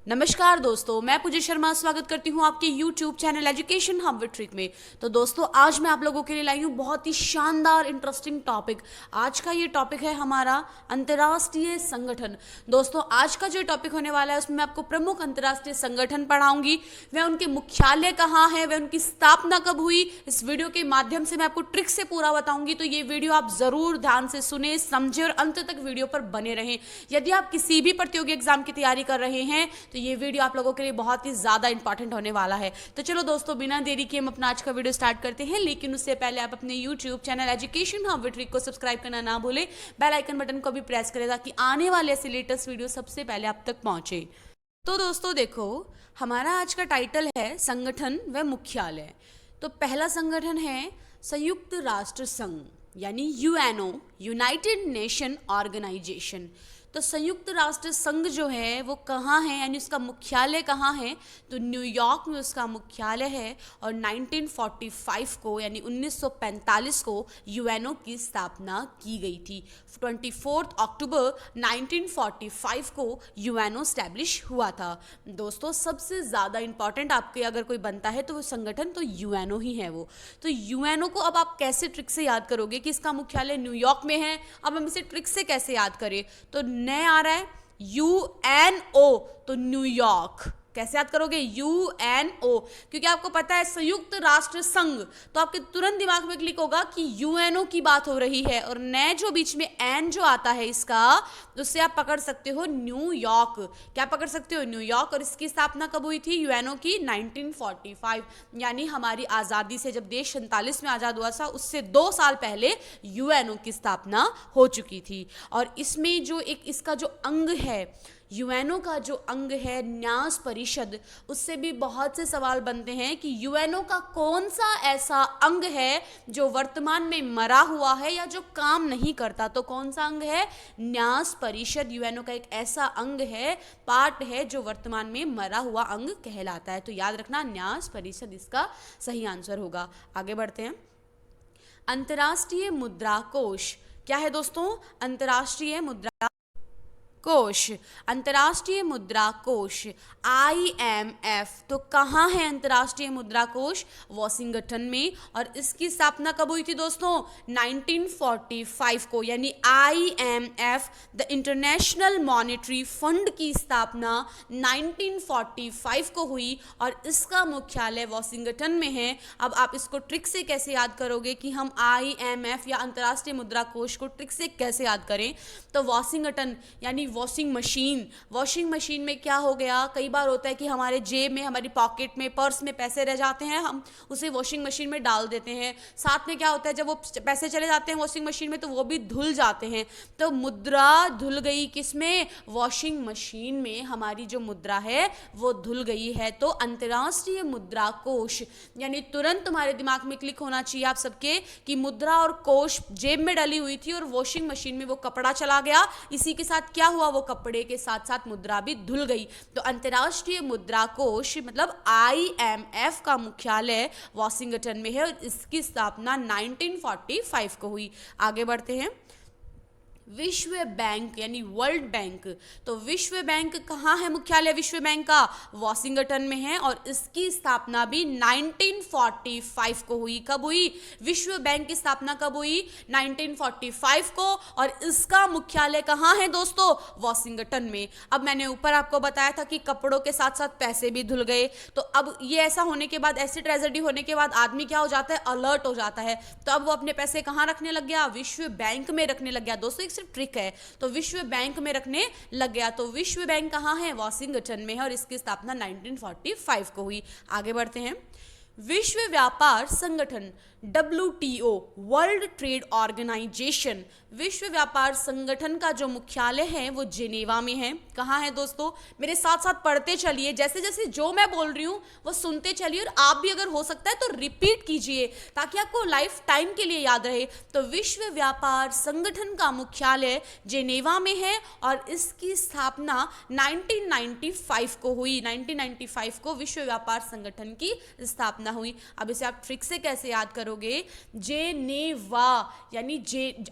नमस्कार दोस्तों, मैं पूजा शर्मा स्वागत करती हूँ आपके YouTube channel education hub with trick में। तो दोस्तों, आज मैं आप लोगों के लिए लाई हूँ बहुत ही शानदार इंटरेस्टिंग टॉपिक। आज का ये टॉपिक है हमारा अंतर्राष्ट्रीय संगठन। दोस्तों, आज का जो टॉपिक होने वाला है उसमें मैं आपको प्रमुख अंतर्राष्ट्रीय संगठन पढ़ाऊंगी। वह उनके मुख्यालय कहाँ है, वह उनकी स्थापना कब हुई, इस वीडियो के माध्यम से मैं आपको ट्रिक से पूरा बताऊंगी। तो ये वीडियो आप जरूर ध्यान से सुने, समझे और अंत तक वीडियो पर बने रहें। यदि आप किसी भी प्रतियोगी एग्जाम की तैयारी कर रहे हैं तो ये वीडियो आप लोगों के लिए बहुत ही ज्यादा इंपॉर्टेंट होने वाला है। तो चलो दोस्तों, बिना देरी के हम अपना आज का वीडियो स्टार्ट करते हैं। लेकिन उससे पहले आप अपने YouTube channel education hub with trick को सब्सक्राइब करना ना भूलें। बेल आइकन बटन को भी प्रेस करें ताकि आने वाले ऐसे लेटेस्ट वीडियो सबसे पहले आप तक पहुंचे। तो दोस्तों देखो, हमारा आज का टाइटल है संगठन व मुख्यालय। तो पहला संगठन है संयुक्त राष्ट्र संघ यानी UNO, यूनाइटेड नेशन ऑर्गेनाइजेशन। तो संयुक्त राष्ट्र संघ जो है वो कहाँ है, यानी उसका मुख्यालय कहाँ है, तो न्यूयॉर्क में उसका मुख्यालय है। और 1945 को यानी 1945 को UNO की स्थापना की गई थी। 24 अक्टूबर 1945 को UNO स्टैब्लिश हुआ था। दोस्तों, सबसे ज़्यादा इंपॉर्टेंट आपके अगर कोई बनता है तो वो संगठन तो UNO ही है वो। तो UNO को अब आप कैसे ट्रिक से याद करोगे कि इसका मुख्यालय न्यूयॉर्क में है। अब हम इसे ट्रिक से कैसे याद करें, तो नए आ रहा है UNO, तो न्यूयॉर्क। कैसे याद करोगे UNO, क्योंकि आपको पता है संयुक्त राष्ट्र संघ, तो आपके तुरंत दिमाग में क्लिक होगा कि UNO की बात हो रही है। और नए जो बीच में एन जो आता है इसका, उससे आप पकड़ सकते हो न्यूयॉर्क। क्या पकड़ सकते हो, न्यूयॉर्क। और इसकी स्थापना कब हुई थी UNO की, 1945, यानी हमारी आज़ादी से जब देश 47 में आज़ाद हुआ था उससे 2 साल पहले UNO की स्थापना हो चुकी थी। और इसमें जो एक इसका जो अंग है, UNO का जो अंग है न्यास परिषद, उससे भी बहुत से सवाल बनते हैं कि UNO का कौन सा ऐसा अंग है जो वर्तमान में मरा हुआ है या जो काम नहीं करता। तो कौन सा अंग है, न्यास परिषद। UNO का एक ऐसा अंग है, पार्ट है जो वर्तमान में मरा हुआ अंग कहलाता है। तो याद रखना, न्यास परिषद इसका सही आंसर होगा। आगे बढ़ते हैं। अंतर्राष्ट्रीय मुद्रा कोष क्या है दोस्तों, अंतर्राष्ट्रीय मुद्रा कोष, अंतर्राष्ट्रीय मुद्रा कोष IMF। तो कहाँ है अंतर्राष्ट्रीय मुद्रा कोष, वॉशिंगटन में। और इसकी स्थापना कब हुई थी दोस्तों, 1945 को, यानी IMF the international monetary fund की स्थापना 1945 को हुई और इसका मुख्यालय वॉशिंगटन में है। अब आप इसको ट्रिक से कैसे याद करोगे कि हम IMF या अंतर्राष्ट्रीय मुद्रा कोष को ट्रिक से कैसे याद करें, तो वॉशिंगटन यानी वॉशिंग मशीन में क्या हो गया, कई बार होता है कि हमारे जेब में, हमारी पॉकेट में, पर्स में पैसे रह जाते हैं, हम उसे वॉशिंग मशीन में डाल देते हैं। साथ में क्या होता है, जब वो पैसे चले जाते हैं वॉशिंग मशीन में तो वो भी धुल जाते हैं। तो मुद्रा धुल गई किसमें, वॉशिंग मशीन में हमारी जो मुद्रा है वो धुल गई है। तो अंतर्राष्ट्रीय मुद्रा कोष, यानी तुरंत तुम्हारे दिमाग में क्लिक होना चाहिए आप सबके कि मुद्रा और कोष जेब में डली हुई थी और वॉशिंग मशीन में वो कपड़ा चला गया, इसी के साथ क्या हुआ, वो कपड़े के साथ साथ मुद्रा भी धुल गई। तो अंतर्राष्ट्रीय मुद्रा कोष मतलब IMF का मुख्यालय वॉशिंगटन में है और इसकी स्थापना 1945 को हुई। आगे बढ़ते हैं। विश्व बैंक यानी वर्ल्ड बैंक, तो विश्व बैंक कहाँ है मुख्यालय विश्व बैंक का, वॉशिंगटन में है। और इसकी स्थापना भी 1945 को हुई। कब हुई, विश्व बैंक की स्थापना कब हुई, 1945 को। और इसका मुख्यालय कहाँ है दोस्तों, वॉशिंगटन में। अब मैंने ऊपर आपको बताया था कि कपड़ों के साथ साथ पैसे भी धुल गए। तो अब ये ऐसा होने के बाद, ऐसी ट्रेजेडी होने के बाद आदमी क्या हो जाता है, अलर्ट हो जाता है। तो अब वो अपने पैसे कहाँ रखने लग गया, विश्व बैंक में रखने लग गया। दोस्तों, ट्रिक है, तो विश्व बैंक में रखने लग गया। तो विश्व बैंक कहाँ है, वॉशिंगटन में है और इसकी स्थापना 1945 को हुई। आगे बढ़ते हैं। विश्व व्यापार संगठन WTO, वर्ल्ड ट्रेड ऑर्गेनाइजेशन, विश्व व्यापार संगठन का जो मुख्यालय है वो जिनेवा में है। कहाँ है दोस्तों, मेरे साथ साथ पढ़ते चलिए, जैसे जैसे जो मैं बोल रही हूँ वो सुनते चलिए और आप भी अगर हो सकता है तो रिपीट कीजिए ताकि आपको लाइफ टाइम के लिए याद रहे। तो विश्व व्यापार संगठन का मुख्यालय जिनेवा में है और इसकी स्थापना 1995 को हुई। 1995 को विश्व व्यापार संगठन की स्थापना हुई। अब इसे आप ट्रिक से कैसे याद करोगे, जेनेवा यानी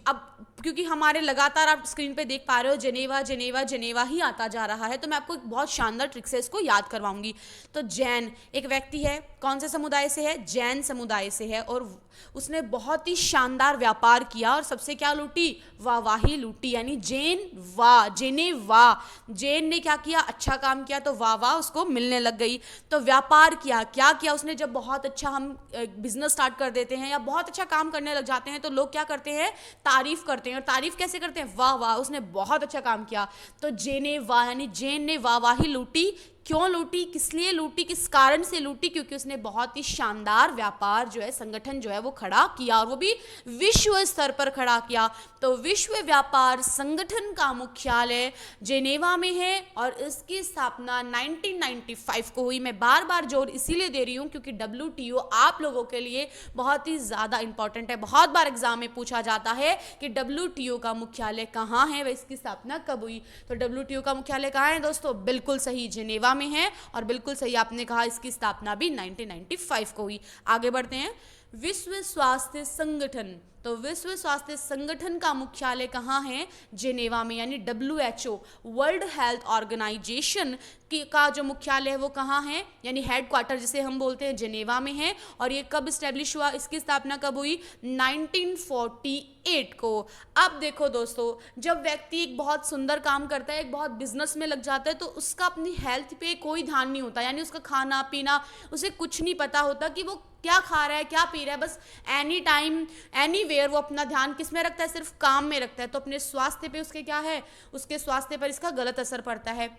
अब क्योंकि हमारे लगातार आप स्क्रीन पे देख पा रहे हो जेनेवा जेनेवा जेनेवा ही आता जा रहा है, तो मैं आपको एक बहुत शानदार ट्रिक से इसको याद करवाऊंगी। तो जैन एक व्यक्ति है, कौन से समुदाय से है? जैन समुदाय से है, और उसने बहुत ही शानदार व्यापार किया और सबसे क्या लूटी? वाहवाही लूटी, यानी जैन ने क्या किया? अच्छा काम किया, तो वाह उसको मिलने लग गई। तो व्यापार किया, क्या किया उसने? जब बहुत अच्छा हम बिजनेस स्टार्ट कर देते हैं या बहुत अच्छा काम करने लग जाते हैं तो लोग क्या करते हैं? तारीफ करते हैं। और तारीफ कैसे करते हैं? वाह उसने बहुत अच्छा काम किया। तो जेनेवा यानी जैन ने वाहवाही लूटी। क्यों लूटी? किस लिए लूटी? किस कारण से लूटी? क्योंकि उसने बहुत ही शानदार व्यापार जो है, संगठन जो है वो खड़ा किया, और वो भी विश्व स्तर पर खड़ा किया। तो विश्व व्यापार संगठन का मुख्यालय जेनेवा में है और इसकी स्थापना 1995 को हुई। मैं बार बार जोर इसीलिए दे रही हूँ क्योंकि WTO आप लोगों के लिए बहुत ही ज़्यादा इंपॉर्टेंट है। बहुत बार एग्जाम में पूछा जाता है कि WTO का मुख्यालय कहाँ है, वह इसकी स्थापना कब हुई। तो WTO का मुख्यालय कहाँ है दोस्तों? बिल्कुल सही, जेनेवा में है, और बिल्कुल सही आपने कहा, इसकी स्थापना भी 1995 को हुई। आगे बढ़ते हैं। विश्व स्वास्थ्य संगठन, तो विश्व स्वास्थ्य संगठन का मुख्यालय कहाँ है? जेनेवा में, यानी WHO वर्ल्ड हेल्थ ऑर्गेनाइजेशन का जो मुख्यालय है वो कहाँ है? यानी हेडक्वार्टर जिसे हम बोलते हैं, जेनेवा में है। और ये कब स्टैब्लिश हुआ? इसकी स्थापना कब हुई? 1948 को। अब देखो दोस्तों, जब व्यक्ति एक बहुत सुंदर काम करता है, एक बहुत बिजनेस में लग जाता है, तो उसका अपनी हेल्थ पे कोई ध्यान नहीं होता, यानी उसका खाना पीना, उसे कुछ नहीं पता होता कि वो क्या खा रहा है, क्या पी रहा है। बस एनी टाइम एनीवेयर वो अपना ध्यान किस में रखता है? सिर्फ काम में रखता है। तो अपने स्वास्थ्य पे उसके क्या है? उसके स्वास्थ्य पर इसका गलत असर पड़ता है।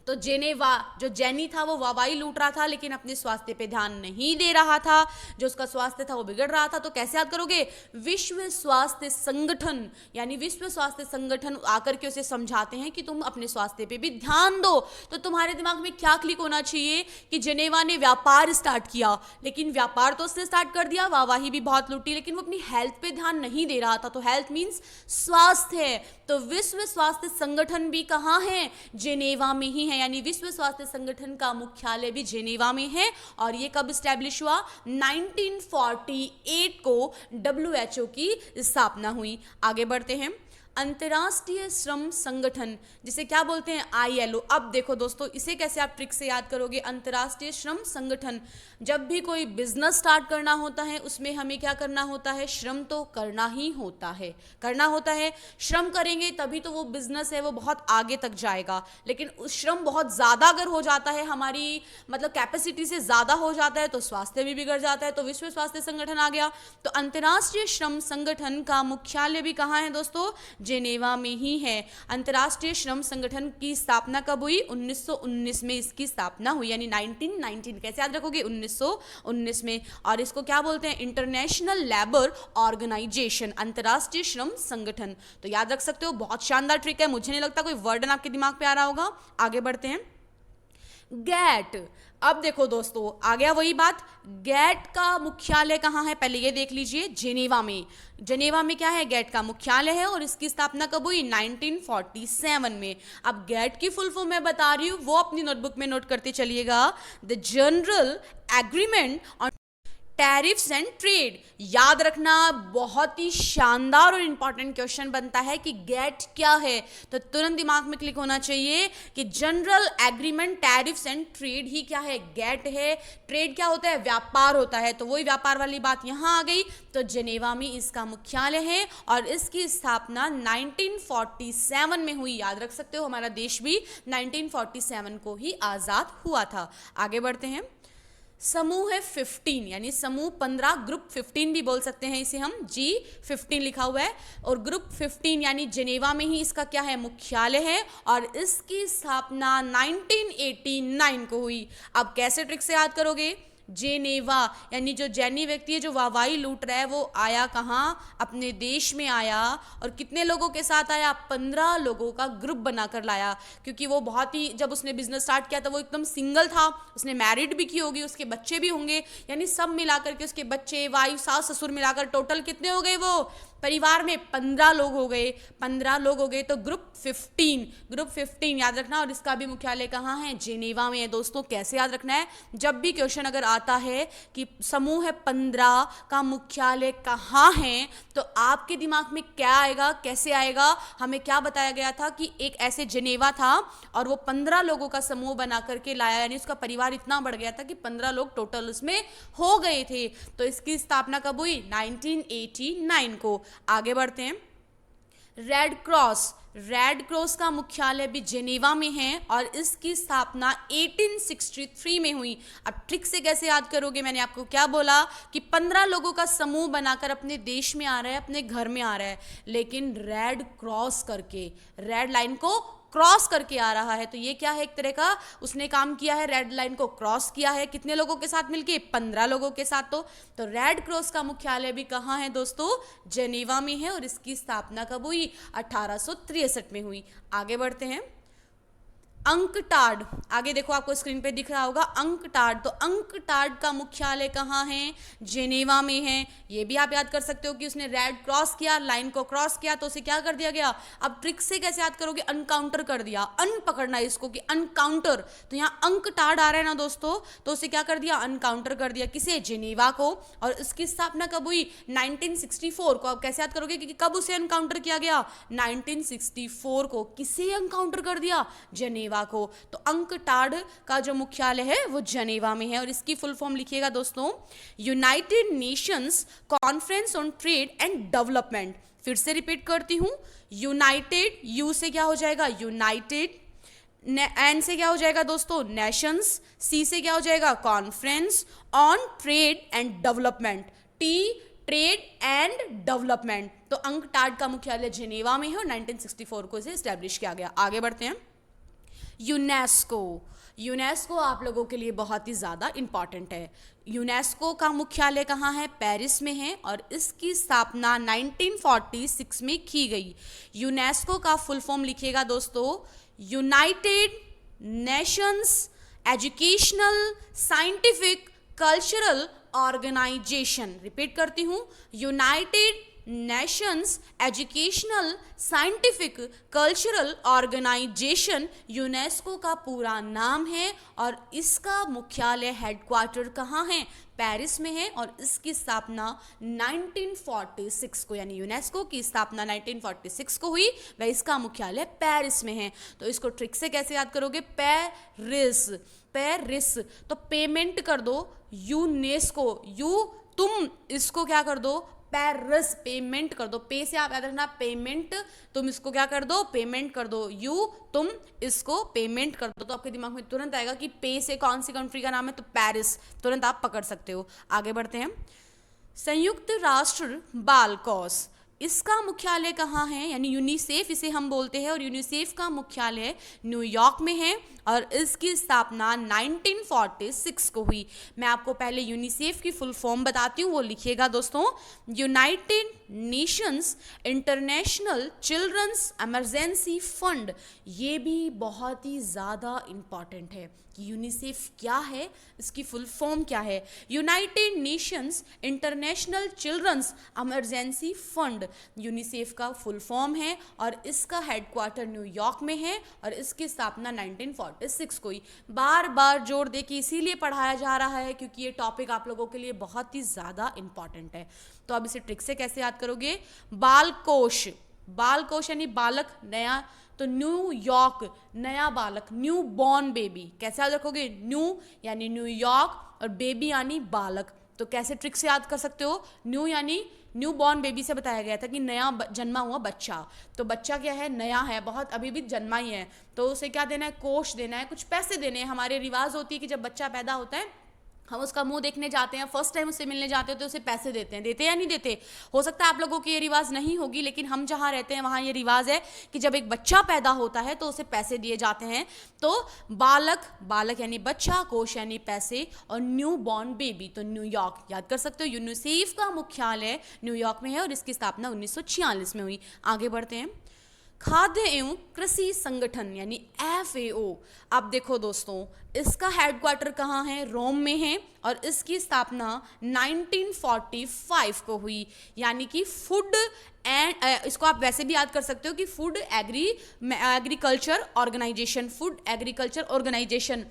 तो जेनेवा जो जैनी था वो वाहवाही लूट रहा था, लेकिन अपने स्वास्थ्य पे ध्यान नहीं दे रहा था, जो उसका स्वास्थ्य था वो बिगड़ रहा था। तो कैसे याद करोगे? विश्व स्वास्थ्य संगठन, यानी विश्व स्वास्थ्य संगठन आकर के उसे समझाते हैं कि तुम अपने स्वास्थ्य पे भी ध्यान दो। तो तुम्हारे दिमाग में क्या क्लिक होना चाहिए कि जेनेवा ने व्यापार स्टार्ट किया, लेकिन व्यापार तो उसने स्टार्ट कर दिया, वाहवाही भी बहुत लूटी, लेकिन वो अपनी हेल्थ पे ध्यान नहीं दे रहा था। तो हेल्थ मीन्स स्वास्थ्य है। तो विश्व स्वास्थ्य संगठन भी कहाँ है? जेनेवा में ही है, यानी विश्व स्वास्थ्य संगठन का मुख्यालय भी जेनेवा में है। और ये कब स्टैब्लिश हुआ? 1948 को WHO की स्थापना हुई। आगे बढ़ते हैं। अंतर्राष्ट्रीय श्रम संगठन, जिसे क्या बोलते हैं? ILO। अब देखो दोस्तों, इसे कैसे आप ट्रिक से याद करोगे? अंतर्राष्ट्रीय श्रम संगठन, जब भी कोई बिजनेस स्टार्ट करना होता है उसमें हमें क्या करना होता है? श्रम तो करना ही होता है, करना होता है। श्रम करेंगे तभी तो वो बिजनेस है वो बहुत आगे तक जाएगा। लेकिन उस श्रम बहुत ज़्यादा अगर हो जाता है, हमारी मतलब कैपेसिटी से ज़्यादा हो जाता है, तो स्वास्थ्य भी बिगड़ जाता है। तो विश्व स्वास्थ्य संगठन आ गया। तो अंतर्राष्ट्रीय श्रम संगठन का मुख्यालय भी कहाँ है दोस्तों? जेनेवा में ही है। अंतर्राष्ट्रीय श्रम संगठन की स्थापना कब हुई? 1919 में इसकी स्थापना हुई, यानी 1919। कैसे याद रखोगे? 1919 में। और इसको क्या बोलते हैं? इंटरनेशनल लेबर ऑर्गेनाइजेशन, अंतर्राष्ट्रीय श्रम संगठन। तो याद रख सकते हो, बहुत शानदार ट्रिक है। मुझे नहीं लगता कोई वर्डन आपके दिमाग पे आ रहा होगा। आगे बढ़ते हैं। गैट, अब देखो दोस्तों, आ गया वही बात। गैट का मुख्यालय कहाँ है? पहले ये देख लीजिए, जेनेवा में। जेनेवा में क्या है? गैट का मुख्यालय है, और इसकी स्थापना कब हुई? 1947 में। अब गैट की फुल फॉर्म मैं बता रही हूँ, वो अपनी नोटबुक में नोट करते चलिएगा। The general agreement on tariffs and trade. याद रखना, बहुत ही शानदार और इंपॉर्टेंट क्वेश्चन बनता है कि गैट क्या है। तो तुरंत दिमाग में क्लिक होना चाहिए कि general agreement tariffs and trade ही क्या है? गैट है। ट्रेड क्या होता है? व्यापार होता है। तो वही व्यापार वाली बात यहाँ आ गई। तो जेनेवा में इसका मुख्यालय है और इसकी स्थापना 1947 में हुई। याद रख सकते हो, हमारा देश भी 1947 को ही आज़ाद हुआ था। आगे बढ़ते हैं। समूह है 15, यानी समूह 15, ग्रुप 15 भी बोल सकते हैं इसे हम, G15 लिखा हुआ है। और ग्रुप 15 यानी जेनेवा में ही इसका क्या है? मुख्यालय है, और इसकी स्थापना 1989 को हुई। अब कैसे ट्रिक से याद करोगे? जेनेवा, यानी जो जैनी व्यक्ति है जो वाहवाही लूट रहा है, वो आया कहाँ? अपने देश में आया। और कितने लोगों के साथ आया? 15 लोगों का ग्रुप बनाकर लाया। क्योंकि वो बहुत ही, जब उसने बिजनेस स्टार्ट किया था वो एकदम सिंगल था। उसने मैरिड भी की होगी, उसके बच्चे भी होंगे, यानी सब मिलाकर के उसके बच्चे, वाइफ, सास ससुर मिलाकर टोटल कितने हो गए? वो परिवार में 15 लोग हो गए, 15 लोग हो गए तो ग्रुप 15 याद रखना। और इसका भी मुख्यालय कहाँ है? जेनेवा में है दोस्तों। कैसे याद रखना है? जब भी क्वेश्चन अगर आता है कि समूह है 15 का मुख्यालय कहाँ है, तो आपके दिमाग में क्या आएगा, कैसे आएगा? हमें क्या बताया गया था कि एक ऐसे जेनेवा था और वो 15 लोगों का समूह बना करके लाया, यानी उसका परिवार इतना बढ़ गया था कि 15 लोग टोटल उसमें हो गए थे। तो इसकी स्थापना कब हुई? 1989 को। आगे बढ़ते हैं। रेड क्रॉस का मुख्यालय भी जेनेवा में है और इसकी स्थापना 1863 में हुई। अब ट्रिक से कैसे याद करोगे? मैंने आपको क्या बोला कि 15 लोगों का समूह बनाकर अपने देश में आ रहा है, अपने घर में आ रहा है, लेकिन रेड क्रॉस करके, रेड लाइन को क्रॉस करके आ रहा है। तो ये क्या है? एक तरह का उसने काम किया है, रेड लाइन को क्रॉस किया है। कितने लोगों के साथ मिलके? 15 लोगों के साथ। तो रेड क्रॉस का मुख्यालय भी कहाँ है दोस्तों? जेनेवा में है और इसकी स्थापना कब हुई? 1863 में हुई। आगे बढ़ते हैं। अंकटाड, आगे देखो आपको स्क्रीन पे दिख रहा होगा अंकटाड। तो अंकटाड का मुख्यालय कहाँ है? जेनेवा में है। ये भी आप याद कर सकते हो कि उसने रेड क्रॉस किया, लाइन को क्रॉस किया, तो उसे क्या कर दिया गया? अब ट्रिक से कैसे याद करोगे? अनकाउंटर कर दिया, अन पकड़ना इसको कि अनकाउंटर। तो यहाँ अंकटाड आ रहा है ना दोस्तों, तो उसे क्या कर दिया? अनकाउंटर कर दिया। किसे? जेनेवा को। और इसकी स्थापना कब हुई? 1964 को। अब कैसे याद करोगे कि कब उसे अनकाउंटर किया गया? 1964 को। किसे अनकाउंटर कर दिया? जेनेवा को। तो अंकटाड का जो मुख्यालय है वो जेनेवा में है और इसकी फुल फॉर्म लिखिएगा दोस्तों, United Nations conference on trade and development. फिर से रिपीट करती हूं, यूनाइटेड, यू से क्या हो जाएगा? यूनाइटेड, एन से क्या हो जाएगा दोस्तों? नेशंस, सी से क्या हो जाएगा? Conference on trade and development, T trade and development. तो अंकटाड का मुख्यालय जेनेवा में है और 1964 को इसे एस्टैब्लिश किया गया। आगे बढ़ते हैं। यूनेस्को आप लोगों के लिए बहुत ही ज़्यादा इंपॉर्टेंट है। यूनेस्को का मुख्यालय कहाँ है? पेरिस में है और इसकी स्थापना 1946 में की गई। यूनेस्को का फुल फॉर्म लिखिएगा दोस्तों, United Nations Educational Scientific Cultural Organization. Repeat करती हूँ, United Nations Educational Scientific Cultural Organization UNESCO का पूरा नाम है और इसका मुख्यालय हेडक्वार्टर कहाँ है? पेरिस में है और इसकी स्थापना 1946 को, यानी यूनेस्को की स्थापना 1946 को हुई, वह इसका मुख्यालय पेरिस में है। तो इसको ट्रिक से कैसे याद करोगे? पेरिस। तो पेमेंट कर दो यूनेस्को, यू तुम इसको क्या कर दो? पेरिस, पेमेंट कर दो। पे से आप याद रखना पेमेंट, तुम इसको क्या कर दो? पेमेंट कर दो। यू तुम इसको पेमेंट कर दो। तो आपके दिमाग में तुरंत आएगा कि पे से कौन सी कंट्री का नाम है? तो पेरिस, तुरंत आप पकड़ सकते हो। आगे बढ़ते हैं। संयुक्त राष्ट्र बाल कोष, इसका मुख्यालय कहाँ है? यानी यूनिसेफ इसे हम बोलते हैं और यूनिसेफ का मुख्यालय न्यूयॉर्क में है और इसकी स्थापना 1946 को हुई। मैं आपको पहले यूनिसेफ की फुल फॉर्म बताती हूँ, वो लिखिएगा दोस्तों, United Nations International Children's Emergency Fund. ये भी बहुत ही ज़्यादा इम्पॉर्टेंट है कि यूनिसेफ क्या है, इसकी फुल फॉर्म क्या है। United Nations International Children's Emergency Fund UNICEF का फुल फॉर्म है और इसका हेडक्वार्टर न्यूयॉर्क में है और इसकी स्थापना 1946 को ही। बार बार जोर दे के इसीलिए पढ़ाया जा रहा है क्योंकि ये टॉपिक आप लोगों के लिए बहुत ही ज़्यादा इंपॉर्टेंट है। तो अब इसे ट्रिक से कैसे याद करोगे? बाल कोष यानी बालक, नया, तो न्यूयॉर्क नया बालक, न्यू बॉर्न बेबी। कैसे याद रखोगे? न्यू यानी न्यूयॉर्क और बेबी यानी बालक। तो कैसे ट्रिक से याद कर सकते हो? न्यू यानी न्यू बॉर्न बेबी से बताया गया था कि नया जन्मा हुआ बच्चा। तो बच्चा क्या है? नया है, बहुत अभी भी जन्मा ही है, तो उसे क्या देना है? कोष देना है, कुछ पैसे देने हैं। हमारे रिवाज होती है कि जब बच्चा पैदा होता है हम उसका मुंह देखने जाते हैं, फर्स्ट टाइम उससे मिलने जाते हैं तो उसे पैसे देते हैं। देते या नहीं देते? हो सकता है आप लोगों की ये रिवाज नहीं होगी, लेकिन हम जहाँ रहते हैं वहाँ ये रिवाज है कि जब एक बच्चा पैदा होता है तो उसे पैसे दिए जाते हैं। तो बालक यानी बच्चा, कोष यानी पैसे, और न्यू बॉर्न बेबी तो न्यूयॉर्क। याद कर सकते हो यूनिसेफ का मुख्यालय न्यूयॉर्क में है और इसकी स्थापना 1946 में हुई। आगे बढ़ते हैं। खाद्य एवं कृषि संगठन यानी FAO। अब देखो दोस्तों, इसका हेडक्वार्टर कहाँ है? रोम में है और इसकी स्थापना 1945 को हुई। यानी कि फूड एंड इसको आप वैसे भी याद कर सकते हो कि Food Agriculture Organization, Food Agriculture Organization.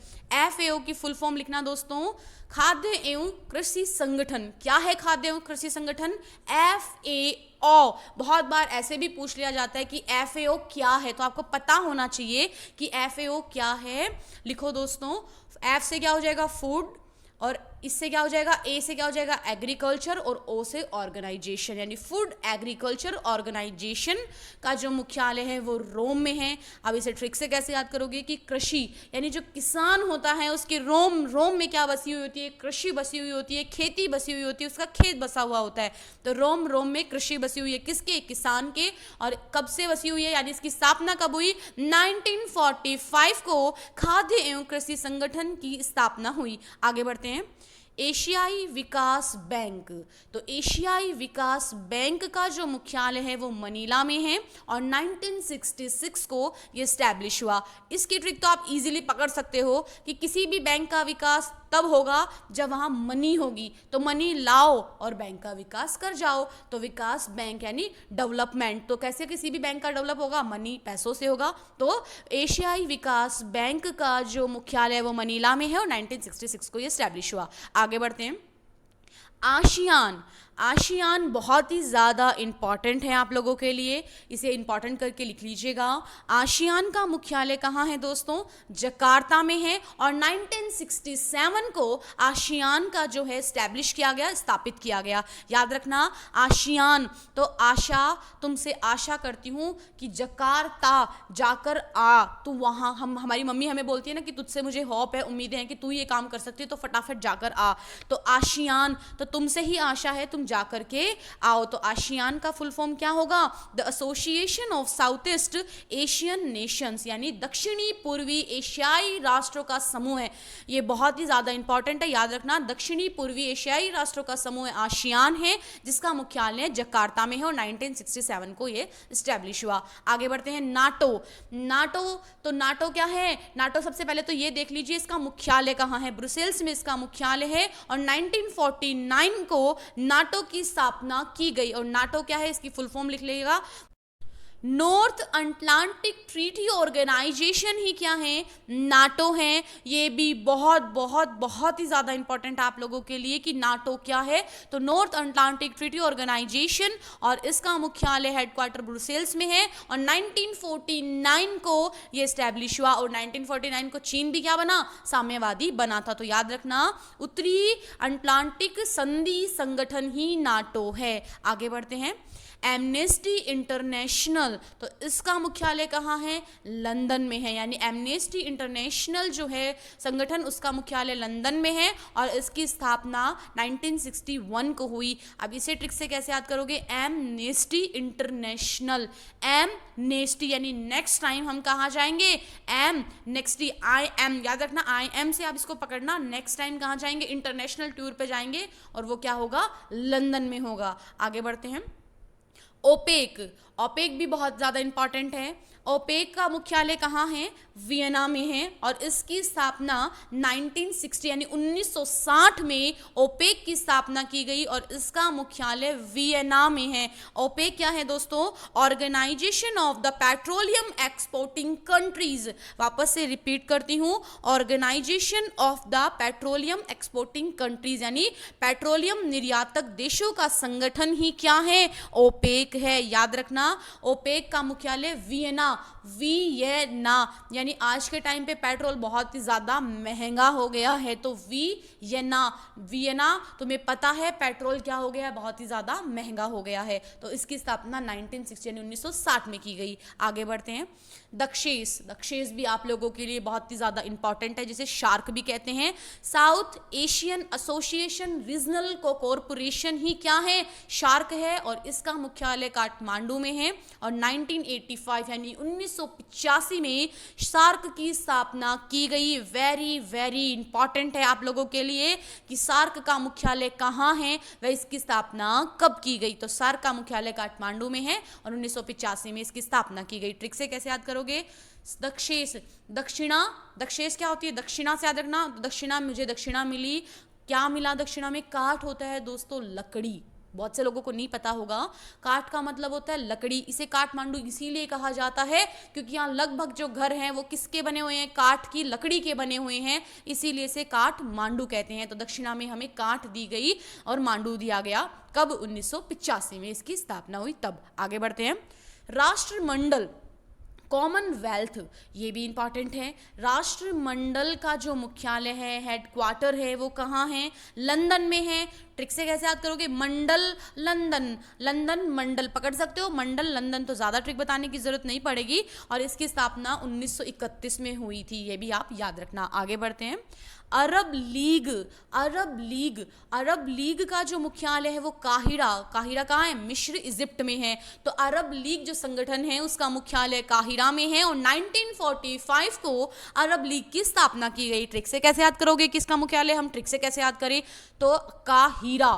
FAO की फुल फॉर्म लिखना दोस्तों, खाद्य एवं कृषि संगठन। क्या है खाद्य एवं कृषि संगठन? FAO। बहुत बार ऐसे भी पूछ लिया जाता है कि FAO क्या है, तो आपको पता होना चाहिए कि FAO क्या है। लिखो दोस्तों, F से क्या हो जाएगा? फूड, और इससे क्या हो जाएगा? A से क्या हो जाएगा? एग्रीकल्चर, और O से ऑर्गेनाइजेशन, यानी फूड एग्रीकल्चर ऑर्गेनाइजेशन का जो मुख्यालय है वो रोम में है। अब इसे ट्रिक से कैसे याद करोगे कि कृषि यानी जो किसान होता है उसके रोम में क्या बसी हुई होती है? कृषि बसी हुई होती है, खेती बसी हुई होती है, उसका खेत बसा हुआ होता है। तो रोम में कृषि बसी हुई है, किसके? किसान के। और कब से बसी हुई है, यानी इसकी स्थापना कब हुई? 1945 को खाद्य एवं कृषि संगठन की स्थापना हुई। आगे बढ़ते हैं। एशियाई विकास बैंक। तो एशियाई विकास बैंक का जो मुख्यालय है वो मनीला में है और 1966 को ये स्टैब्लिश हुआ। इसकी ट्रिक तो आप इजीली पकड़ सकते हो कि किसी भी बैंक का विकास तब होगा जब वहाँ मनी होगी। तो मनी लाओ और बैंक का विकास कर जाओ, तो विकास बैंक यानी डेवलपमेंट। तो कैसे किसी भी बैंक का डेवलप होगा? मनी, पैसों से होगा। तो एशियाई विकास बैंक का जो मुख्यालय है वो मनीला में है और 1966 को ये स्टैब्लिश हुआ। आगे बढ़ते हैं। आशियान बहुत ही ज़्यादा इम्पॉर्टेंट है आप लोगों के लिए, इसे इम्पॉर्टेंट करके लिख लीजिएगा। आशियान का मुख्यालय कहाँ है दोस्तों? जकार्ता में है और 1967 को आशियान का जो है स्टैब्लिश किया गया, स्थापित किया गया। याद रखना आशियान, तो आशा, तुमसे आशा करती हूँ कि जकार्ता जाकर आ, तू वहाँ, हमारी मम्मी हमें बोलती है ना कि तुझसे मुझे होप है, उम्मीदें हैं कि तू ये काम कर सकती है, तो फटाफट जाकर आ। तो आशियान, तो तुमसे ही आशा है, तुम जाकर के आओ। तो आशियान का फुल फॉर्म क्या होगा? The association of south east Asian Nations, यानी दक्षिणी पूर्वी एशियाई राष्ट्रों का समूह है। ये बहुत ही ज्यादा इंपॉर्टेंट है, याद रखना। दक्षिणी पूर्वी एशियाई राष्ट्रों का समूह आशियान है, जिसका मुख्यालय जकार्ता में है और 1967 को ये स्टैब्लिश हुआ। आगे बढ़ते हैं। नाटो, तो नाटो क्या है? नाटो सबसे पहले तो ये देख लीजिए इसका मुख्यालय कहाँ है। ब्रुसेल्स में इसका मुख्यालय है और 1949 को नाटो की स्थापना की गई। और नाटो क्या है? इसकी फुल फॉर्म लिख लीजिएगा, नॉर्थ अटलांटिक ट्रीटी ऑर्गेनाइजेशन ही क्या है? नाटो है। ये भी बहुत बहुत बहुत ही ज़्यादा इंपॉर्टेंट आप लोगों के लिए कि नाटो क्या है। तो नॉर्थ अटलांटिक ट्रीटी ऑर्गेनाइजेशन, और इसका मुख्यालय हेडक्वार्टर ब्रुसेल्स में है और 1949 को ये स्टैब्लिश हुआ। और 1949 को चीन भी क्या बना? साम्यवादी बना था। तो याद रखना उत्तरी अटलांटिक संधि संगठन ही नाटो है। आगे बढ़ते हैं। एमनेस्टी इंटरनेशनल, तो इसका मुख्यालय कहाँ है? लंदन में है। यानी एमनेस्टी इंटरनेशनल जो है संगठन, उसका मुख्यालय लंदन में है और इसकी स्थापना 1961 को हुई। अब इसे ट्रिक से कैसे याद करोगे? एमनेस्टी इंटरनेशनल, एमनेस्टी यानी नेक्स्ट टाइम हम कहाँ जाएंगे? नेक्स्टी, आई एम, याद रखना आई एम से आप इसको पकड़ना। नेक्स्ट टाइम कहाँ जाएंगे? इंटरनेशनल टूर पे जाएंगे और वो क्या होगा? लंदन में होगा। आगे बढ़ते हैं। ओपेक भी बहुत ज़्यादा इंपॉर्टेंट है। ओपेक का मुख्यालय कहाँ है? वियना में है और इसकी स्थापना 1960 यानी 1960 में ओपेक की स्थापना की गई और इसका मुख्यालय वियना में है। ओपेक क्या है दोस्तों? Organization of the Petroleum Exporting Countries. वापस से रिपीट करती हूँ, Organization of the Petroleum Exporting Countries, यानी पेट्रोलियम निर्यातक देशों का संगठन ही क्या है? ओपेक है। याद रखना ओपेक का मुख्यालय वियना, यानी आज के टाइम पे पेट्रोल बहुत ही ज़्यादा महंगा हो गया है, तो वियना तुम्हें पता है पेट्रोल क्या हो गया है? बहुत ही ज़्यादा महंगा हो गया है। तो इसकी स्थापना 1960 यानी 1960 में की गई। आगे बढ़ते हैं। दक्षेस भी आप लोगों के लिए बहुत ही ज़्यादा इंपॉर्टेंट है, जिसे शार्क भी कहते हैं। South Asian Association Regional Corporation ही क्या है? शार्क है और इसका मुख्यालय काठमांडू में है और 1985 यानी 1985 में सार्क की स्थापना की गई। वेरी वेरी इंपॉर्टेंट है आप लोगों के लिए कि सार्क का मुख्यालय कहाँ है, वह इसकी स्थापना कब की गई। तो सार्क का मुख्यालय काठमांडू में है और 1985 में इसकी स्थापना की गई। ट्रिक से कैसे याद करोगे? दक्षेश, दक्षिणा, दक्षेश क्या होती है? दक्षिणा से याद रखना। दक्षिणा, मुझे दक्षिणा मिली। क्या मिला दक्षिणा में? काठ होता है दोस्तों, लकड़ी। बहुत से लोगों को नहीं पता होगा, काठ का मतलब होता है लकड़ी। इसे काठमांडू इसीलिए कहा जाता है क्योंकि यहाँ लगभग जो घर हैं वो किसके बने हुए हैं? काठ की लकड़ी के बने हुए हैं, इसीलिए इसे काठमांडू कहते हैं। तो दक्षिणा में हमें काठ दी गई और मांडू दिया गया। कब? 1985 में इसकी स्थापना हुई तब। आगे बढ़ते हैं। राष्ट्रमंडल, कॉमनवेल्थ, ये भी इंपॉर्टेंट है। राष्ट्रमंडल का जो मुख्यालय है, हेडक्वार्टर है, वो कहाँ है? लंदन में है। ट्रिक से कैसे याद करोगे? मंडल लंदन, लंदन मंडल पकड़ सकते हो, मंडल लंदन। तो ज़्यादा ट्रिक बताने की जरूरत नहीं पड़ेगी। और इसकी स्थापना 1931 में हुई थी, ये भी आप याद रखना। आगे बढ़ते हैं। अरब लीग, अरब लीग, अरब लीग का जो मुख्यालय है वो काहिरा, काहिरा कहाँ है? मिस्र, इजिप्ट में है। तो अरब लीग जो संगठन है उसका मुख्यालय काहिरा में है और 1945 को अरब लीग की स्थापना की गई। ट्रिक से कैसे याद करोगे किसका मुख्यालय? हम ट्रिक से कैसे याद करें? तो काहिरा,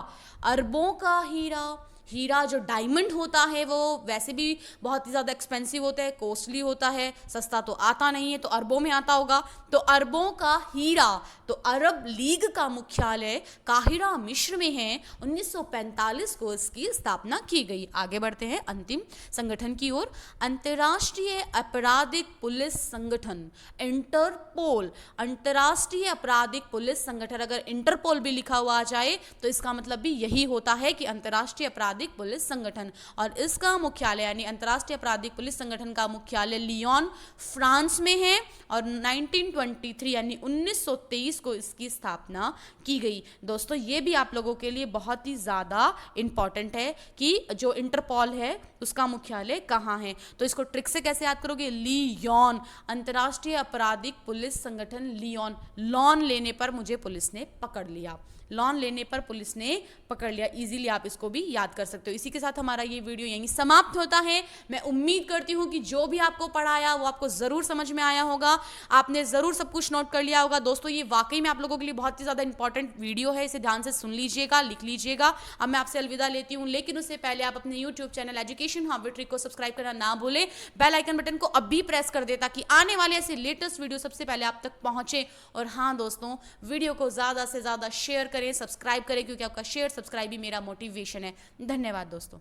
अरबों का हीरा। हीरा जो डायमंड होता है वो वैसे भी बहुत ही ज़्यादा एक्सपेंसिव होता है, कॉस्टली होता है, सस्ता तो आता नहीं है, तो अरबों में आता होगा। तो अरबों का हीरा, तो अरब लीग का मुख्यालय काहिरा मिस्र में है। 1945 को इसकी स्थापना की गई। आगे बढ़ते हैं अंतिम संगठन की ओर। अंतर्राष्ट्रीय आपराधिक पुलिस संगठन, इंटरपोल। अंतर्राष्ट्रीय आपराधिक पुलिस संगठन, अगर इंटरपोल भी लिखा हुआ आ जाए तो इसका मतलब भी यही होता है कि अंतर्राष्ट्रीय आपराधिक पुलिस संगठन। और इसका मुख्यालय यानी अंतर्राष्ट्रीय आपराधिक पुलिस संगठन का मुख्यालय लियोन, फ्रांस में है। और 1923 यानी 1923 को इसकी स्थापना की गई। दोस्तों ये भी आप लोगों के लिए बहुत ही ज़्यादा इंपॉर्टेंट है कि जो इंटरपोल है उसका मुख्यालय कहाँ है। तो इसको ट्रिक से कैसे याद करोगे? लियोन, अंतर्राष्ट्रीय आपराधिक पुलिस संगठन लियोन। लॉन लेने पर मुझे पुलिस ने पकड़ लिया, लॉन लेने पर पुलिस ने पकड़ लिया। इजीली आप इसको भी याद कर सकते हो। इसी के साथ हमारा ये वीडियो यहीं समाप्त होता है। मैं उम्मीद करती हूँ कि जो भी आपको पढ़ाया वो आपको ज़रूर समझ में आया होगा, आपने ज़रूर सब कुछ नोट कर लिया होगा। दोस्तों ये वाकई में आप लोगों के लिए बहुत ही ज़्यादा इंपॉर्टेंट वीडियो है, इसे ध्यान से सुन लीजिएगा, लिख लीजिएगा। अब मैं आपसे अलविदा लेती हूँ, लेकिन उससे पहले आप अपने YouTube channel education hub with trick को सब्सक्राइब करना ना भूलें। बेल आइकन बटन को अभी प्रेस कर दे ताकि आने वाले ऐसे लेटेस्ट वीडियो सबसे पहले आप तक पहुँचे। और हाँ दोस्तों, वीडियो को ज़्यादा से ज़्यादा शेयर करें, सब्सक्राइब करें, क्योंकि आपका शेयर सब्सक्राइब ही मेरा मोटिवेशन है। धन्यवाद दोस्तों।